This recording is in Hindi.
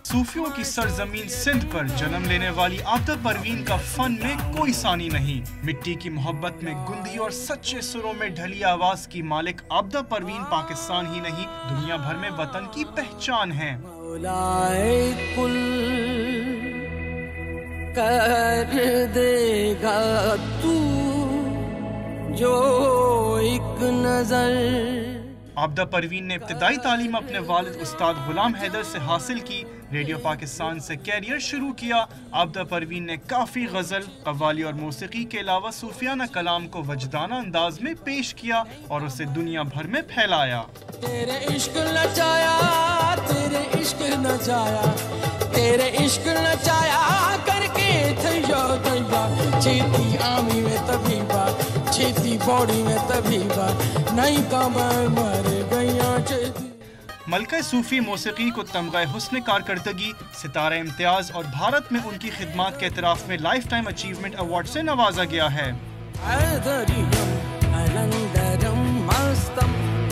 सूफियों की सरजमीन सिंध पर जन्म लेने वाली आबदा परवीन का फन में कोई सानी नहीं। मिट्टी की मोहब्बत में गुंदी और सच्चे सुरों में ढली आवाज की मालिक आबदा परवीन पाकिस्तान ही नहीं दुनिया भर में वतन की पहचान है। कर देगा तू जो एक नजर। आबदा परवीन ने इब्तिदाई तालीम अपने वालिद उस्ताद गुलाम हैदर से हासिल की। रेडियो पाकिस्तान से कैरियर शुरू किया। आबदा परवीन ने काफ़ी गज़ल, कव्वाली और मौसीकी के अलावा सूफियाना कलाम को वजदाना अंदाज में पेश किया और उसे दुनिया भर में फैलाया। तेरे इश्क नचाया, तेरे इश्क नचाया, तेरे इश्क नचाया करके थैया थैया छेती आमी में तभी बात, छेती बॉडी में तभी बात, नहीं कमर मर गया छेती। मलका सूफी मौसीकी को तमगा हुस्न कारकर्दगी, सितारा इम्तियाज और भारत में उनकी खिदमात के एतराफ़ में लाइफ टाइम अचीवमेंट अवार्ड से नवाजा गया है।